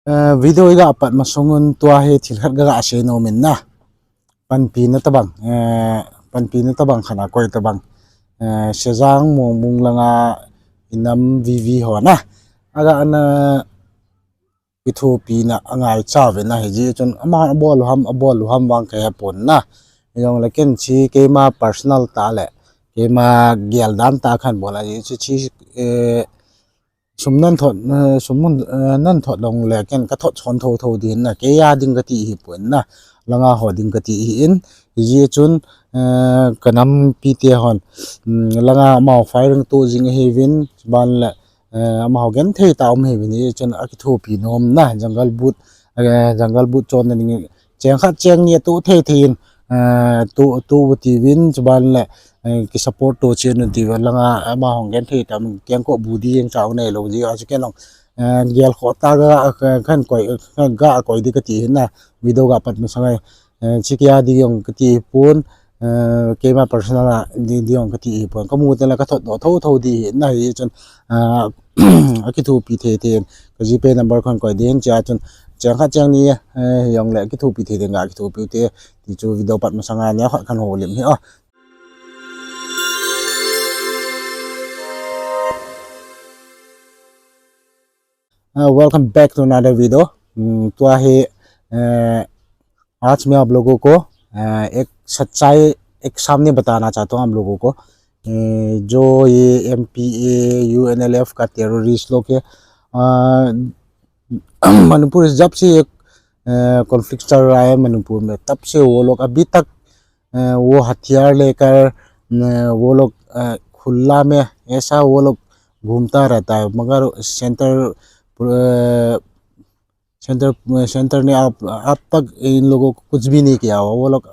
video iga apat masungun tua he thilkhat ga ase no min na panpi na tabang panpi na tabang khana koi tabang sejang mong langa inam vivi ho na aga ana ithu pi na angai chawe na heji chon ama bol ham wang ka pon na yong laken chi ke ma personal ta le ke ma gyal dan ta khan bola ji chi sumnan thot sumun nan thot long le ken ka thot chon tho din na ke ya ding ka ti hi pon na langa ho ding ka ti hi in ye chun kanam pi te hon langa ma firing to jing hevin ban la ma ho gen the ta om hevin ye chun a ki thu pi nom na jungle boot chon ni cheng khat cheng ni tu the thin tu ti win ban la ki support to chen ti langa ma hong gen the tam kyang ko budi yang chaw ne lo ji a che long gel khota ga khan koi ga koi di ka ti na video ga pat ma sangai chikia di yong ka ti pun ke ma personal di yong ka ti pun ka mu te la ka tho di na hi chon a ki thu pi the ten ka gp number khan koi den cha chon chang kha chang ni yong le ki thu pi the den ga ki thu pi te ti chu video pat ma sangai nya khan ho lim hi welcome back to another video। तो है आज मैं आप लोगों को एक सच्चाई एक सामने बताना चाहता हूँ आप लोगों को जो ये MPA UNLF का टेररिस्ट लोग के मणिपुर जब से एक कॉन्फ्लिक्ट चल रहा है मणिपुर में तब से वो लोग अभी तक वो हथियार लेकर वो लोग खुला में ऐसा वो लोग घूमता रहता है मगर सेंटर ने अब तक इन लोगों को कुछ भी नहीं किया हुआ वो लोग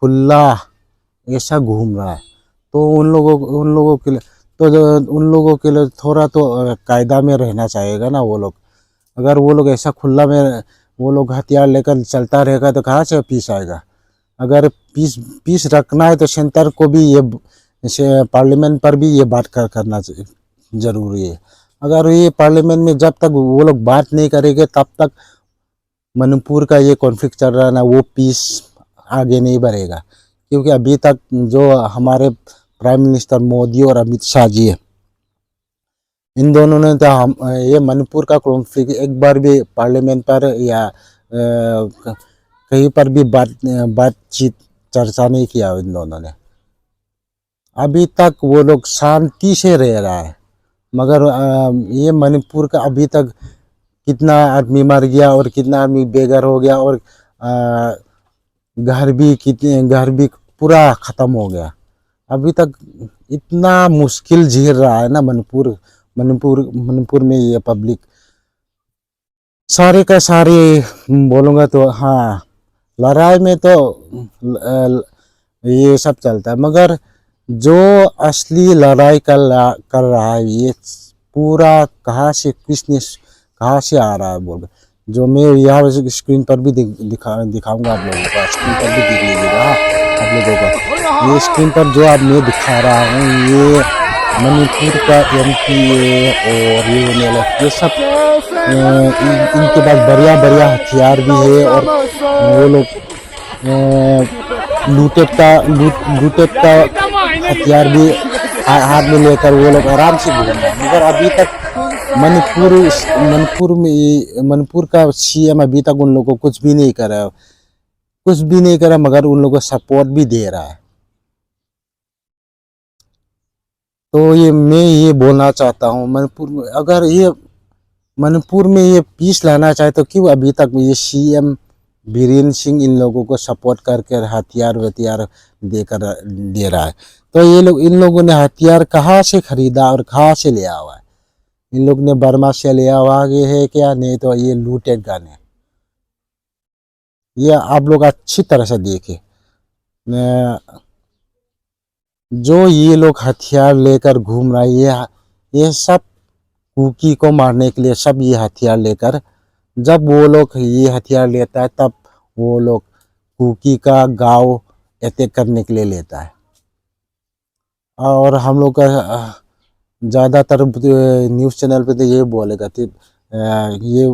खुला ऐसा घूम रहा है तो उन लोगों के लिए थोड़ा तो कायदा में रहना चाहिएगा ना वो लोग अगर वो लोग ऐसा खुला में वो लोग हथियार लेकर चलता रहेगा तो कहाँ से पीस आएगा अगर पीस रखना है तो सेंटर को भी ये पार्लियामेंट पर भी ये बात करना जरूरी है अगर ये पार्लियामेंट में जब तक वो लोग बात नहीं करेंगे तब तक मणिपुर का ये कॉन्फ्लिक्ट चल रहा है ना वो पीस आगे नहीं बढ़ेगा क्योंकि अभी तक जो हमारे प्राइम मिनिस्टर मोदी और अमित शाह जी है इन दोनों ने तो ये मणिपुर का कॉन्फ्लिक्ट एक बार भी पार्लियामेंट पर या कहीं पर भी बातचीत चर्चा नहीं किया इन दोनों ने अभी तक वो लोग शांति से रह रहा है मगर ये मणिपुर का अभी तक कितना आदमी मर गया और कितना आदमी बेघर हो गया और घर भी पूरा खत्म हो गया अभी तक इतना मुश्किल झेल रहा है ना मणिपुर में ये पब्लिक सारे का सारे बोलूँगा तो हाँ लड़ाई में तो ये सब चलता है मगर जो असली लड़ाई कर रहा है ये पूरा कहाँ से आ रहा है बोल जो मैं यहाँ स्क्रीन पर भी दिखाऊंगा आप लोगों को स्क्रीन पर भी दिख लीजिएगा आप लोगों को ये स्क्रीन पर जो आप मैं दिखा रहा हूँ ये मणिपुर का MPA और UNLF ये सब इनके पास बढ़िया हथियार भी है और वो लोग लूटेट का हथियार भी हाथ में लेकर वो लोग आराम से घूम रहे हैं मगर अभी तक मणिपुर का CM अभी तक उन लोगों को कुछ भी नहीं करा मगर उन लोगों को सपोर्ट भी दे रहा है तो मैं ये बोलना चाहता हूँ मणिपुर में ये पीस लाना चाहे तो क्यों अभी तक ये CM बीरेन सिंह इन लोगों को सपोर्ट करके हथियार दे रहा है तो इन लोगों ने हथियार कहाँ से खरीदा और कहाँ से लिया हुआ है इन लोग ने बर्मा से लिया हुआ है क्या नहीं तो ये लूटेड गन है ये आप लोग अच्छी तरह से देखे जो ये लोग हथियार लेकर घूम रहा है ये सब कुकी को मारने के लिए सब ये हथियार लेकर जब वो लोग ये हथियार लेता है तब वो लोग कुकी का गांव अटैक करने के लिए लेता है और हम लोग का ज़्यादातर न्यूज़ चैनल पे तो ये बोलेगा ये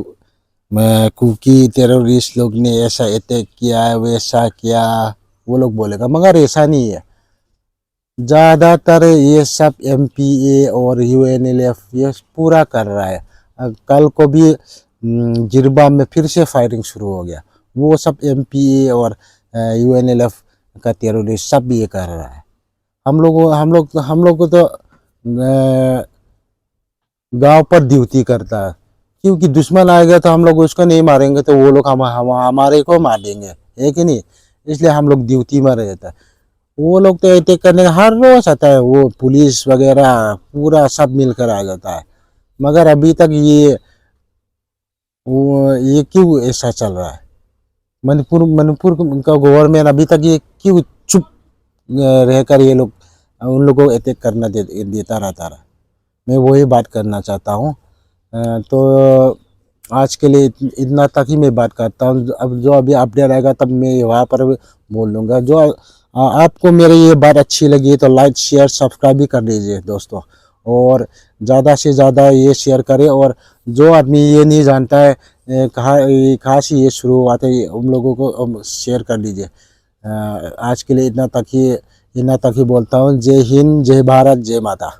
कुकी टेररिस्ट लोग ने ऐसा अटैक किया वैसा किया, वो लोग बोलेगा, मगर ऐसा नहीं है। ज़्यादातर ये सब MPA और UNLF ये पूरा कर रहा है। कल को भी जिरबा में फिर से फायरिंग शुरू हो गया, वो सब MPA और UNLF का टेररिस्ट सब ये कर रहा है। हम लोग को तो गांव पर ड्यूटी करता है, क्योंकि दुश्मन आएगा तो हम लोग उसको नहीं मारेंगे तो वो लोग हमारे को मार देंगे, है कि नहीं। इसलिए हम लोग ड्यूटी में रहता है। वो लोग तो अटैक करने हर रोज आता है, वो पुलिस वगैरह पूरा सब मिलकर आ जाता है। मगर अभी तक ये क्यों ऐसा चल रहा है? मणिपुर का गवर्नमेंट अभी तक ये क्यों चुप रहकर ये लोग उन लोगों को अटैक करना देता रहता है? मैं वही बात करना चाहता हूँ। तो आज के लिए इतना तक ही मैं बात करता हूँ। अब जो अभी अपडेट आएगा तब मैं वहाँ पर बोल लूँगा। जो आपको मेरी ये बात अच्छी लगी तो लाइक शेयर सब्सक्राइब भी कर दीजिए दोस्तों, और ज़्यादा से ज़्यादा ये शेयर करें। और जो आदमी ये नहीं जानता है कहाँ से ये शुरू हुआ था, उन लोगों को शेयर कर दीजिए। आज के लिए इतना तक ही बोलता हूँ। जय हिंद, जय भारत, जय माता।